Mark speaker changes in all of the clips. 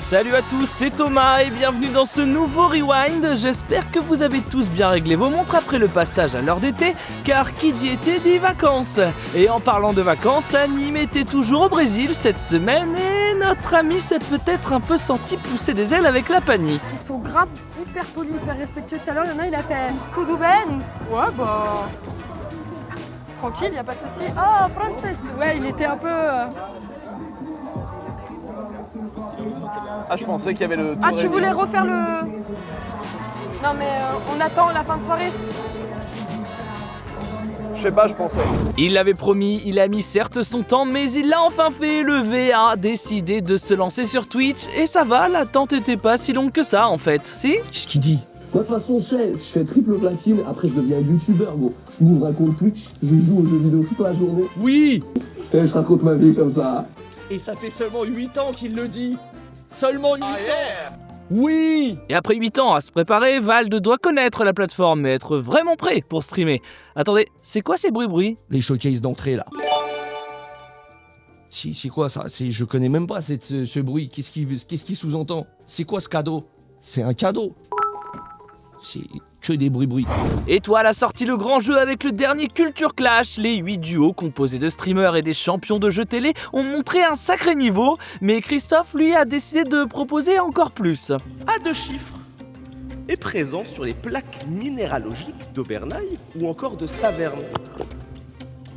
Speaker 1: Salut à tous, c'est Thomas et bienvenue dans ce nouveau Rewind. J'espère que vous avez tous bien réglé vos montres après le passage à l'heure d'été, car qui dit été dit vacances. Et en parlant de vacances, Nîmes était toujours au Brésil cette semaine et notre ami s'est peut-être un peu senti pousser des ailes avec la panique.
Speaker 2: Ils sont grave hyper polis, hyper respectueux. Tout à l'heure, il y en a, il a fait « Tudo bem ?» Ouais, bah... Tranquille, y a pas de souci. Ah, Francis. Ouais, il était un peu...
Speaker 3: Ah, je pensais qu'il y avait le tour.
Speaker 2: Ah, tu voulais refaire le... Non, mais on attend la fin de soirée.
Speaker 3: Je sais pas, je pensais.
Speaker 1: Il l'avait promis, il a mis certes son temps, mais il l'a enfin fait. Le V a décidé de se lancer sur Twitch et ça va, l'attente était pas si longue que ça en fait, si?
Speaker 4: Qu'est-ce qu'il dit? Moi, de toute façon, je fais triple platine, après je deviens youtubeur, gros. Je m'ouvre un compte Twitch, je joue aux jeux vidéo toute la journée.
Speaker 5: Oui!
Speaker 4: Et je raconte ma vie comme ça.
Speaker 5: Et ça fait seulement 8 ans qu'il le dit! Seulement 8 ans! Oui!
Speaker 1: Et après 8 ans à se préparer, Vald doit connaître la plateforme et être vraiment prêt pour streamer. Attendez, c'est quoi ces bruits?
Speaker 5: Les showcases d'entrée là. C'est quoi ça? Je connais même pas ce bruit. Qu'est-ce qui sous-entend? C'est quoi ce cadeau? C'est un cadeau. C'est que des bruits.
Speaker 1: Étoile a sorti le grand jeu avec le dernier Culture Clash. Les 8 duos composés de streamers et des champions de jeux télé ont montré un sacré niveau, mais Christophe, lui, a décidé de proposer encore plus.
Speaker 6: À 2 chiffres est présent sur les plaques minéralogiques d'Aubernaille ou encore de Saverne.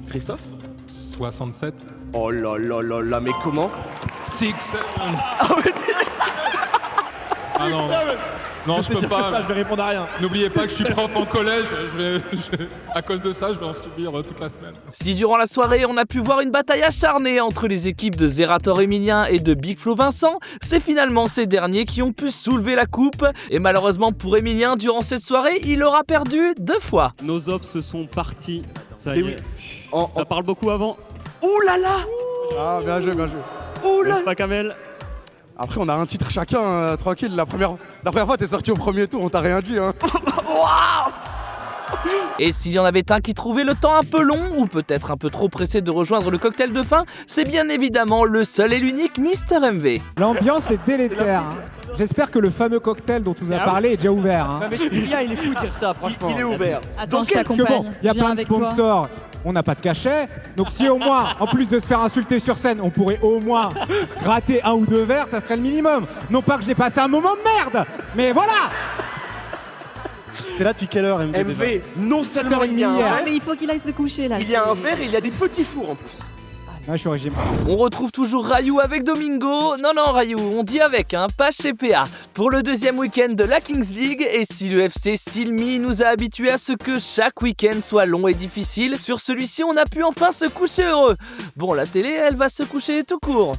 Speaker 6: Christophe?
Speaker 7: 67.
Speaker 6: Oh là là là là, mais comment?
Speaker 7: 6, 7.
Speaker 6: Ah ouais,
Speaker 7: Ah non. Non, je peux pas.
Speaker 3: Ça, je vais répondre à rien.
Speaker 7: N'oubliez pas que je suis prof en collège. À cause de ça, je vais en subir toute la semaine.
Speaker 1: Si durant la soirée, on a pu voir une bataille acharnée entre les équipes de Zerator Emilien et de Big Flo Vincent, c'est finalement ces derniers qui ont pu soulever la coupe. Et malheureusement pour Emilien, durant cette soirée, il aura perdu 2 fois.
Speaker 8: Nos ops sont partis. Ça
Speaker 6: Mais
Speaker 8: y
Speaker 6: oui.
Speaker 8: est. Ça parle beaucoup avant.
Speaker 6: Ouh là là!
Speaker 3: Ah, bien joué, bien joué.
Speaker 6: Ouh là!
Speaker 8: N'est-ce pas, Kamel?
Speaker 3: Après, on a un titre chacun, tranquille. La première fois, t'es sorti au premier tour, on t'a rien dit, hein.
Speaker 1: Et s'il y en avait un qui trouvait le temps un peu long, ou peut-être un peu trop pressé de rejoindre le cocktail de fin, c'est bien évidemment le seul et l'unique Mister MV.
Speaker 9: L'ambiance est délétère. J'espère que le fameux cocktail dont tu nous as parlé est déjà ouvert.
Speaker 8: Non mais Julien, il est fou de dire ça, franchement.
Speaker 6: Il est ouvert.
Speaker 10: Attends, je
Speaker 9: Que bon,
Speaker 10: t'accompagne.
Speaker 9: il y a
Speaker 10: Viens
Speaker 9: plein de
Speaker 10: avec toi.
Speaker 9: sponsors. On n'a pas de cachet, donc si au moins, en plus de se faire insulter sur scène, on pourrait au moins gratter 1 ou 2 verres, ça serait le minimum. Non pas que j'ai passé un moment de merde, mais voilà.
Speaker 3: T'es là depuis quelle heure, MV?
Speaker 6: MV, non seulement il y a un
Speaker 9: hier.
Speaker 10: Ah,
Speaker 6: verre,
Speaker 10: mais il faut qu'il aille se coucher là.
Speaker 6: il y a un verre et il y a des petits fours en plus.
Speaker 9: Ah, je suis au régime.
Speaker 1: On retrouve toujours Rayou avec Domingo. Non, Rayou, on dit avec, pas chez PA. Pour le deuxième week-end de la Kings League, et si le FC Silmi nous a habitués à ce que chaque week-end soit long et difficile, sur celui-ci, on a pu enfin se coucher heureux. Bon, la télé, elle va se coucher tout court.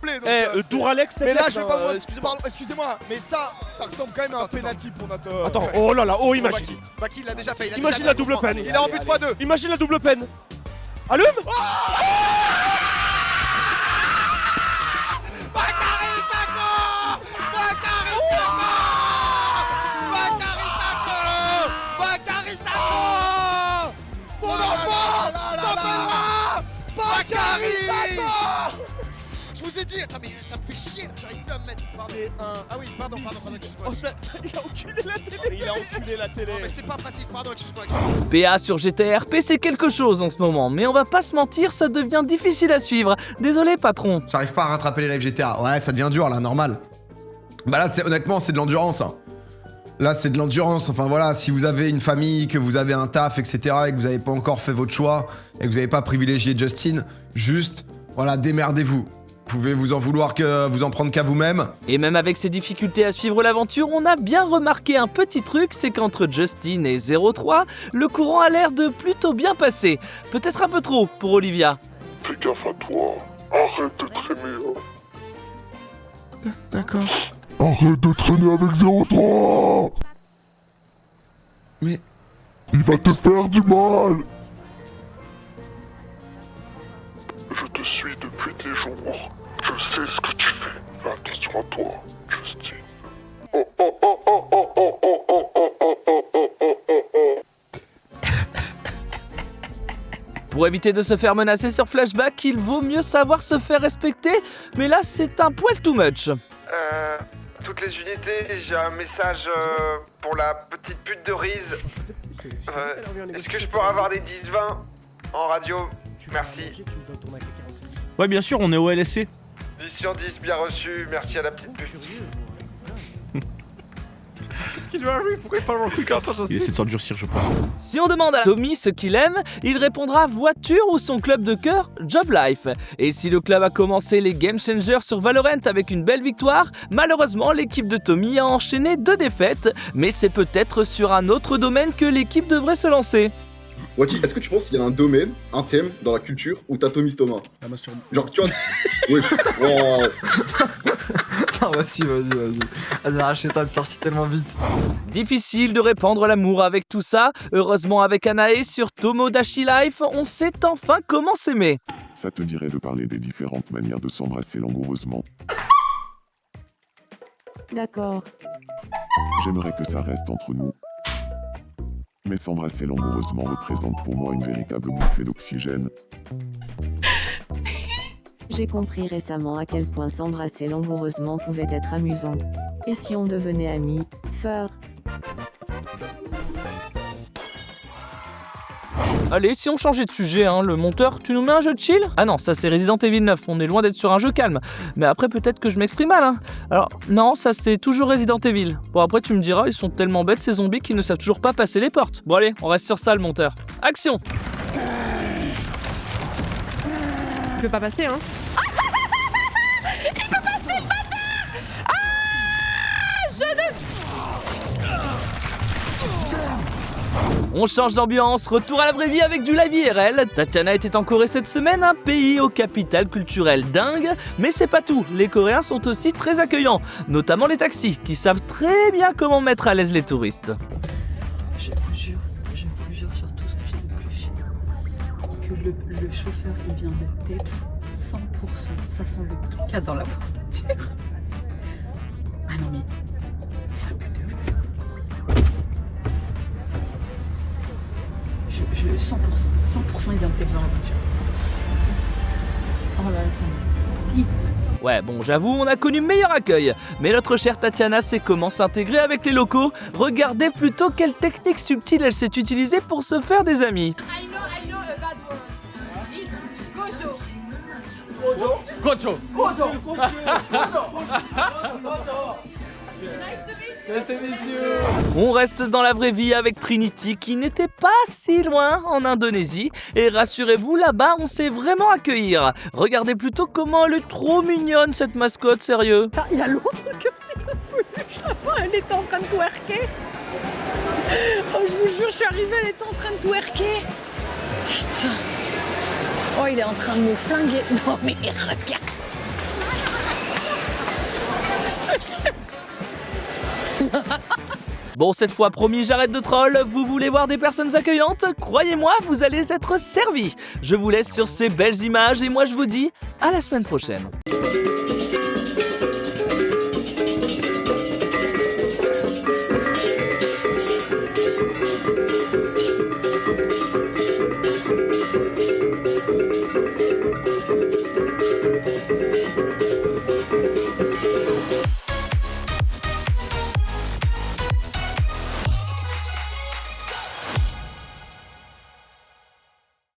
Speaker 6: Douralex, c'est
Speaker 3: Mais là,
Speaker 6: Alex,
Speaker 3: je vais
Speaker 6: hein,
Speaker 3: pas voir.
Speaker 6: excusez-moi.
Speaker 3: Excusez-moi, mais ça ressemble quand même à un penalty pour notre.
Speaker 6: Attends, oh là là, oh imagine.
Speaker 3: Baki, il l'a déjà fait.
Speaker 6: Imagine la double peine.
Speaker 3: Il est en but x2.
Speaker 6: Imagine la double peine. Allume!
Speaker 3: Je vous ai dit, attends mais ça me fait chier, j'arrive plus à me mettre. C'est un... Ah oui, pardon, excuse-moi.
Speaker 6: Il a enculé la télé.
Speaker 3: Il a enculé la télé. Non mais c'est pas pratique, pardon, excuse-moi.
Speaker 1: PA sur GTRP, c'est quelque chose en ce moment, mais on va pas se mentir, ça devient difficile à suivre. Désolé, patron.
Speaker 11: J'arrive pas à rattraper les lives GTA. Ouais, ça devient dur là, normal. Bah là, honnêtement, c'est de l'endurance. Hein. Là, c'est de l'endurance. Enfin voilà, si vous avez une famille, que vous avez un taf, etc., et que vous avez pas encore fait votre choix, et que vous avez pas privilégié Justin, juste, voilà, démerdez-vous. Vous pouvez vous en prendre qu'à vous-même.
Speaker 1: Et même avec ces difficultés à suivre l'aventure, on a bien remarqué un petit truc, c'est qu'entre Justin et 03, le courant a l'air de plutôt bien passer. Peut-être un peu trop pour Olivia.
Speaker 12: Fais gaffe à toi, arrête de traîner.
Speaker 11: D'accord.
Speaker 12: Arrête de traîner avec 03.
Speaker 11: Mais...
Speaker 12: il va te faire du mal. Je te suis depuis des jours. Je sais ce que tu fais. Fais attention à toi, Justin. Oh oh oh oh oh oh oh oh oh oh oh oh oh oh.
Speaker 1: Pour éviter de se faire menacer sur Flashback, il vaut mieux savoir se faire respecter, mais là c'est un poil too much.
Speaker 12: Tout
Speaker 10: toutes les unités, j'ai un message pour la petite pute de Riz. Est-ce que je peux avoir les 10-20 en radio? Merci.
Speaker 13: Ouais, bien sûr, on est au LSC.
Speaker 10: 10 sur 10, bien reçu, merci à la petite pute.
Speaker 7: Qu'est-ce qu'il lui arrive? Pourquoi il parle en coup comme ça?
Speaker 13: Il essaie de s'endurcir, je pense.
Speaker 1: Si on demande à Tommy ce qu'il aime, il répondra voiture ou son club de cœur, Job Life. Et si le club a commencé les Game Changers sur Valorant avec une belle victoire, malheureusement l'équipe de Tommy a enchaîné 2 défaites, mais c'est peut-être sur un autre domaine que l'équipe devrait se lancer.
Speaker 14: Wati, est-ce que tu penses qu'il y a un domaine, un thème dans la culture où t'as Tommy Thomas? Genre, tu vois. Wesh, wow.
Speaker 15: Ah, vas-y, arrête, t'as sorti tellement vite.
Speaker 1: Difficile de répandre l'amour avec tout ça. Heureusement avec Anae sur Tomodachi Life, on sait enfin comment s'aimer.
Speaker 12: Ça te dirait de parler des différentes manières de s'embrasser langoureusement?
Speaker 16: D'accord.
Speaker 12: J'aimerais que ça reste entre nous. Mais s'embrasser langoureusement représente pour moi une véritable bouffée d'oxygène.
Speaker 16: J'ai compris récemment à quel point s'embrasser langoureusement pouvait être amusant. Et si on devenait amis, Fur?
Speaker 1: Allez, si on changeait de sujet, le monteur, tu nous mets un jeu de chill? Ah non, ça c'est Resident Evil 9, on est loin d'être sur un jeu calme. Mais après peut-être que je m'exprime mal, Alors, non, ça c'est toujours Resident Evil. Bon après tu me diras, ils sont tellement bêtes ces zombies qu'ils ne savent toujours pas passer les portes. Bon allez, on reste sur ça le monteur. Action!
Speaker 2: Je peux pas passer, hein. Il peut passer, le bâtard!
Speaker 1: On change d'ambiance, retour à la vraie vie avec du live IRL. Tatiana était en Corée cette semaine, un pays aux capitales culturelles dingues. Mais c'est pas tout, les Coréens sont aussi très accueillants, notamment les taxis, qui savent très bien comment mettre à l'aise les touristes.
Speaker 17: Je vous jure sur tout ce que j'ai de plus cher, que le chauffeur il vient de Teps 100%. Ça sent le cas dans la voiture. Ah non mais ça pue de ouf. Je 100% il vient de Teps dans la voiture. 100%. Oh là là, ça me pique.
Speaker 1: Ouais, bon, j'avoue, on a connu meilleur accueil. Mais notre chère Tatiana sait comment s'intégrer avec les locaux. Regardez plutôt quelle technique subtile elle s'est utilisée pour se faire des amis.
Speaker 18: I know a bad word. It's
Speaker 1: Gojo. On reste dans la vraie vie avec Trinity qui n'était pas si loin en Indonésie. Et rassurez-vous, là-bas, on sait vraiment accueillir. Regardez plutôt comment elle est trop mignonne cette mascotte, sérieux.
Speaker 2: Il y a l'autre que elle était en train de twerker. Oh, je vous jure, je suis arrivée, elle était en train de twerker. Putain. Oh, il est en train de me flinguer. Non, mais regarde. Je te jure.
Speaker 1: Bon, cette fois, promis, j'arrête de troll. Vous voulez voir des personnes accueillantes? Croyez-moi, vous allez être servis. Je vous laisse sur ces belles images et moi, je vous dis à la semaine prochaine.